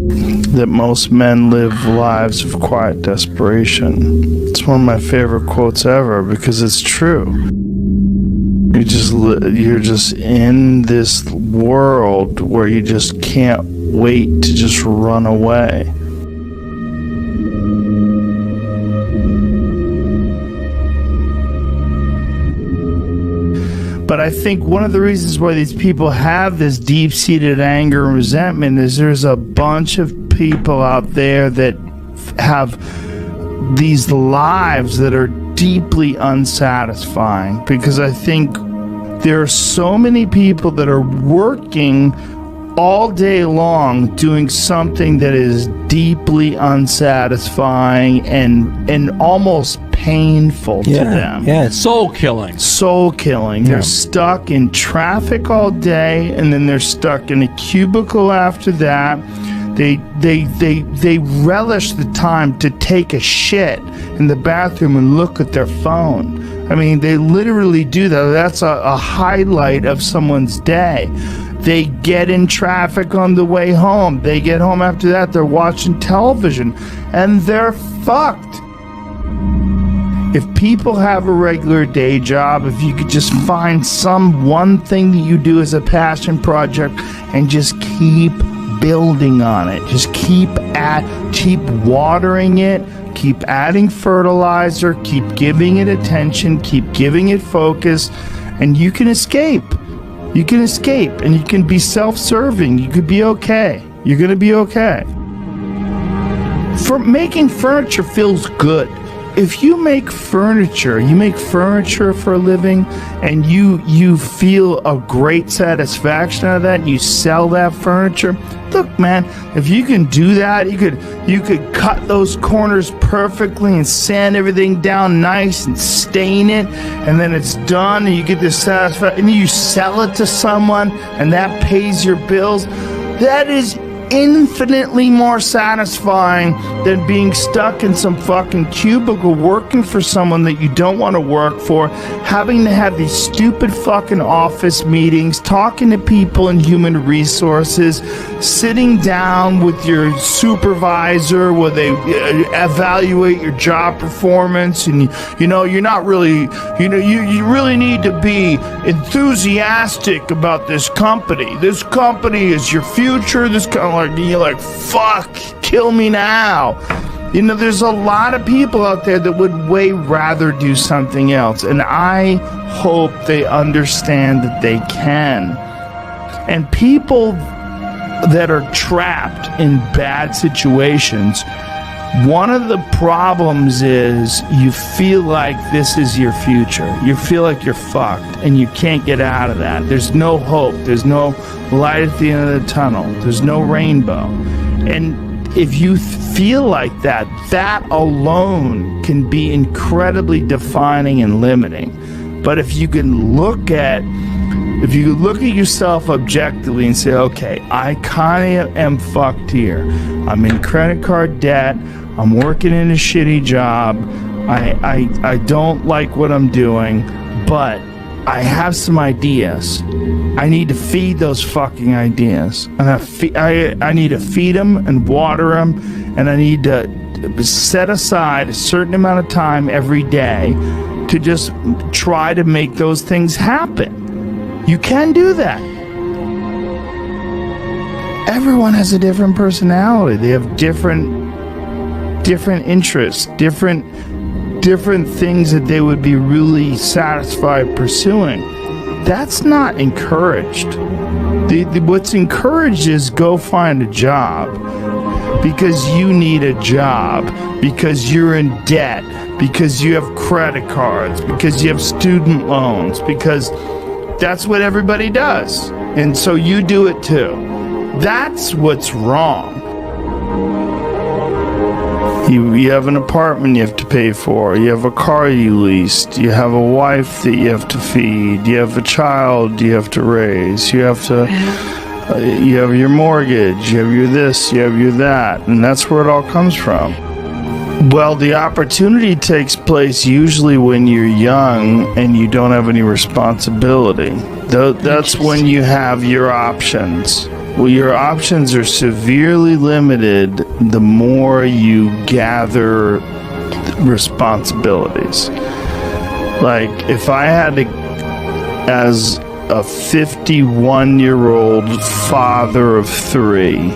that most men live lives of quiet desperation. It's one of my favorite quotes ever because it's true. You're just in this world where you just can't wait to just run away. But I think one of the reasons why these people have this deep-seated anger and resentment is there's a bunch of people out there that have these lives that are deeply unsatisfying, because I think there are so many people that are working all day long doing something that is deeply unsatisfying and almost painful to them. Yeah, soul killing. Soul killing. Yeah. They're stuck in traffic all day, and then they're stuck in a cubicle after that. They relish the time to take a shit in the bathroom and look at their phone. I mean, they literally do that. That's a highlight of someone's day. They get in traffic on the way home. They get home after that. They're watching television, and they're fucked. If people have a regular day job, if you could just find some one thing that you do as a passion project and just keep building on it, just keep watering it, keep adding fertilizer, keep giving it attention, keep giving it focus, and you can escape. You can escape, and you can be self-serving. You could be okay. You're gonna be okay. For making furniture feels good. If you make furniture for a living, and you feel a great satisfaction out of that, and you sell that furniture, look, man, if you can do that, you could cut those corners perfectly and sand everything down nice and stain it, and then it's done, and you get this satisfaction, and you sell it to someone, and that pays your bills. That is infinitely more satisfying than being stuck in some fucking cubicle working for someone that you don't want to work for, having to have these stupid fucking office meetings, talking to people in human resources, sitting down with your supervisor where they evaluate your job performance, and you're not really, you really need to be enthusiastic about this company. This company is your future. This kind of you're like, fuck, kill me now. There's a lot of people out there that would way rather do something else, and I hope they understand that they can. And people that are trapped in bad situations, one of the problems is you feel like this is your future. You feel like you're fucked and you can't get out of that. There's no hope. There's no light at the end of the tunnel. There's no rainbow. And if you feel like that, that alone can be incredibly defining and limiting. But if you can look at yourself objectively and say, okay, I kind of am fucked here. I'm in credit card debt. I'm working in a shitty job. I don't like what I'm doing, but I have some ideas. I need to feed those fucking ideas. And I need to feed them and water them, and I need to set aside a certain amount of time every day to just try to make those things happen. You can do that. Everyone has a different personality. They have different interests, different things that they would be really satisfied pursuing. That's not encouraged. What's encouraged is go find a job because you need a job, because you're in debt, because you have credit cards, because you have student loans, because that's what everybody does. And so you do it too. That's what's wrong. You have an apartment you have to pay for. You have a car you leased. You have a wife that you have to feed. You have a child you have to raise. You have your mortgage. You have your this. You have your that. And that's where it all comes from. Well, the opportunity takes place usually when you're young and you don't have any responsibility. That's when you have your options. Well, your options are severely limited the more you gather responsibilities. Like, if I had to, as a 51-year-old father of 3,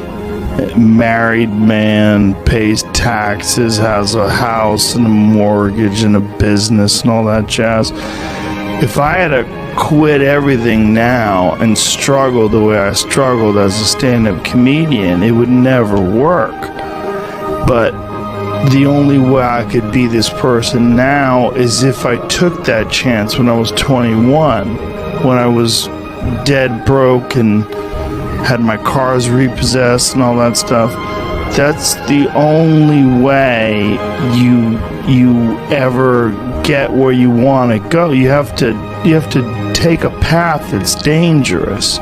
married man, pays taxes, has a house and a mortgage and a business and all that jazz, if I had to quit everything now and struggle the way I struggled as a stand-up comedian, it would never work. But the only way I could be this person now is if I took that chance when I was 21, when I was dead broke and had my cars repossessed and all that stuff. That's the only way you ever get where you want to go. You have to take a path that's dangerous,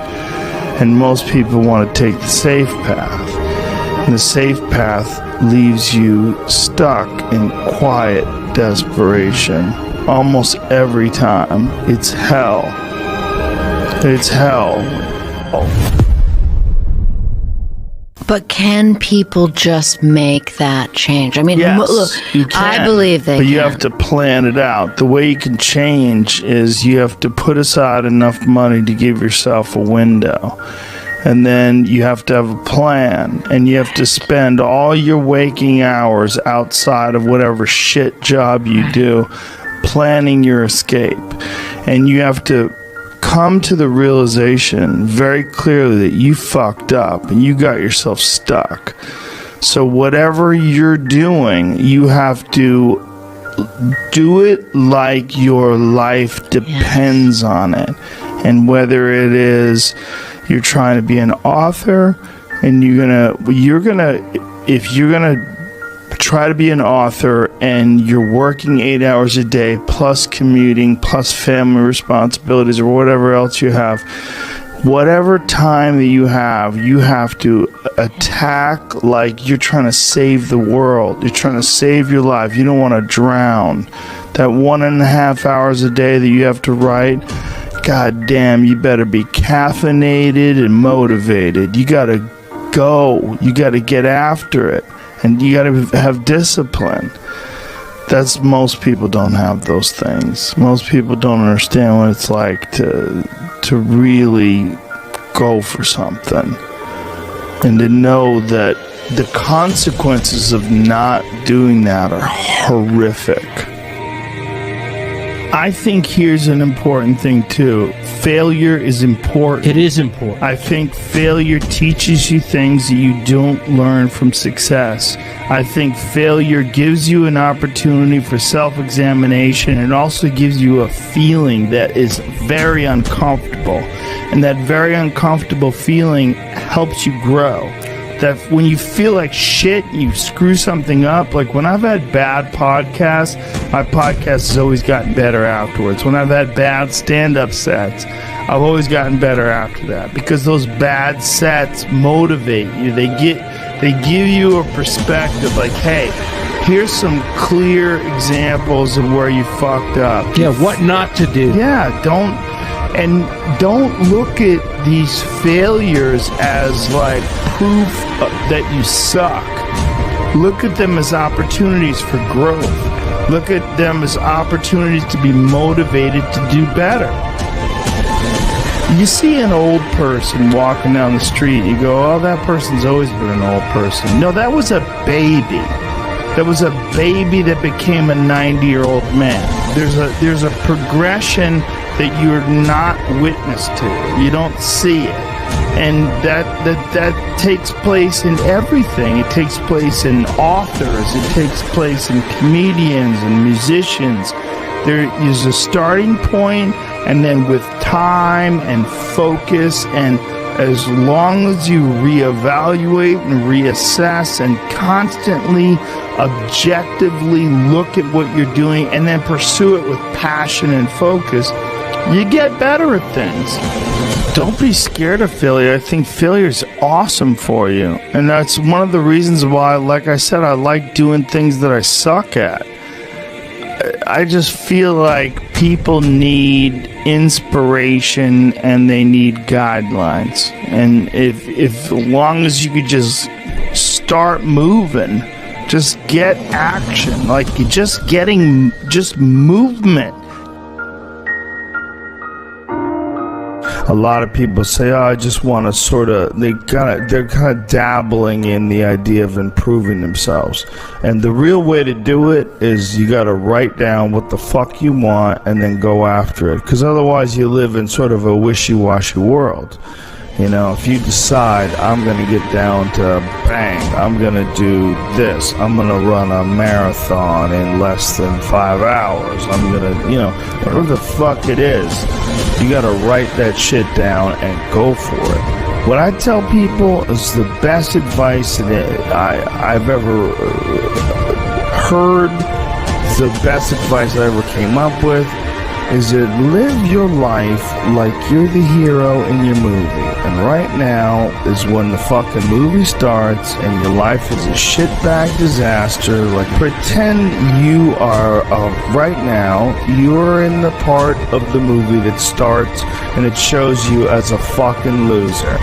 and most people want to take the safe path. And the safe path leaves you stuck in quiet desperation almost every time. It's hell. It's hell. But can people just make that change? I mean, yes, look, you can, I believe they but can. you have to plan it out. The way you can change is you have to put aside enough money to give yourself a window. And then you have to have a plan, and you have to spend all your waking hours outside of whatever shit job you do planning your escape. And you have to come to the realization very clearly that you fucked up and you got yourself stuck. So whatever you're doing, you have to do it like your life depends on it. And whether it is you're trying to be an author, and if you're gonna try to be an author and you're working 8 hours a day plus commuting plus family responsibilities or whatever else you have, whatever time that you have to attack like you're trying to save the world. You're trying to save your life. You don't want to drown. That 1.5 hours a day that you have to write, God damn, you better be caffeinated and motivated. You gotta go. You gotta get after it. And you gotta have discipline. Most people don't have those things. Most people don't understand what it's like to really go for something. And to know that the consequences of not doing that are horrific. I think here's an important thing too. Failure is important. It is important. I think failure teaches you things that you don't learn from success. I think failure gives you an opportunity for self-examination. It also gives you a feeling that is very uncomfortable. And that very uncomfortable feeling helps you grow. That when you feel like shit, you screw something up. Like when I've had bad podcasts, my podcast has always gotten better afterwards. When I've had bad stand-up sets, I've always gotten better after that, because those bad sets motivate you. They give you a perspective like, hey, here's some clear examples of where you fucked up. Yeah, what not to do. Yeah, don't look at these failures as like proof that you suck. Look at them as opportunities for growth. Look at them as opportunities to be motivated to do better. You see an old person walking down the street, you go, oh, that person's always been an old person. No, that was a baby. That was a baby that became a 90-year-old man. There's a progression that you're not witness to. You don't see it. And that takes place in everything. It takes place in authors. It takes place in comedians and musicians. There is a starting point, and then with time and focus, and as long as you reevaluate and reassess and constantly objectively look at what you're doing and then pursue it with passion and focus, you get better at things. Don't be scared of failure. I think failure is awesome for you. And that's one of the reasons why, like I said, I like doing things that I suck at. I just feel like people need inspiration and they need guidelines. And if as long as you could just start moving, just get action, like you're just getting just movement. A lot of people say, "Oh, I just want to sort of." They're kind of dabbling in the idea of improving themselves, and the real way to do it is you got to write down what the fuck you want and then go after it. Because otherwise, you live in sort of a wishy-washy world. You know, if you decide, I'm going to get down to bang, I'm going to do this, I'm going to run a marathon in less than 5 hours, I'm going to, you know, whatever the fuck it is, you got to write that shit down and go for it. What I tell people is the best advice that I've ever heard, the best advice I ever came up with, is that live your life like you're the hero in your movie. And right now is when the fucking movie starts and your life is a shitbag disaster. Like, pretend you are, right now, you're in the part of the movie that starts and it shows you as a fucking loser.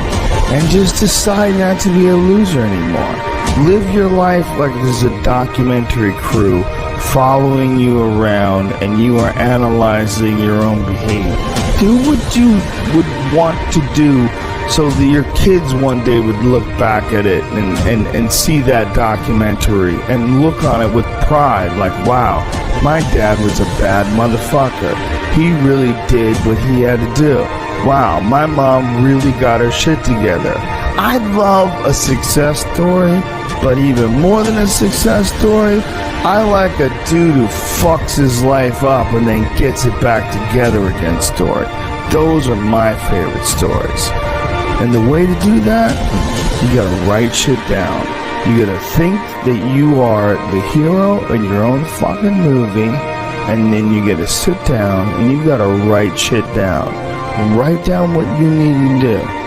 And just decide not to be a loser anymore. Live your life like there's a documentary crew following you around and you are analyzing your own behavior. Do what you would want to do so that your kids one day would look back at it and see that documentary and look on it with pride, like, wow, my dad was a bad motherfucker. He really did what he had to do. Wow, my mom really got her shit together. I love a success story, but even more than a success story, I like a dude who fucks his life up and then gets it back together again story. Those are my favorite stories. And the way to do that, you gotta write shit down. You gotta think that you are the hero in your own fucking movie, and then you gotta sit down and you gotta write shit down. And write down what you need to do.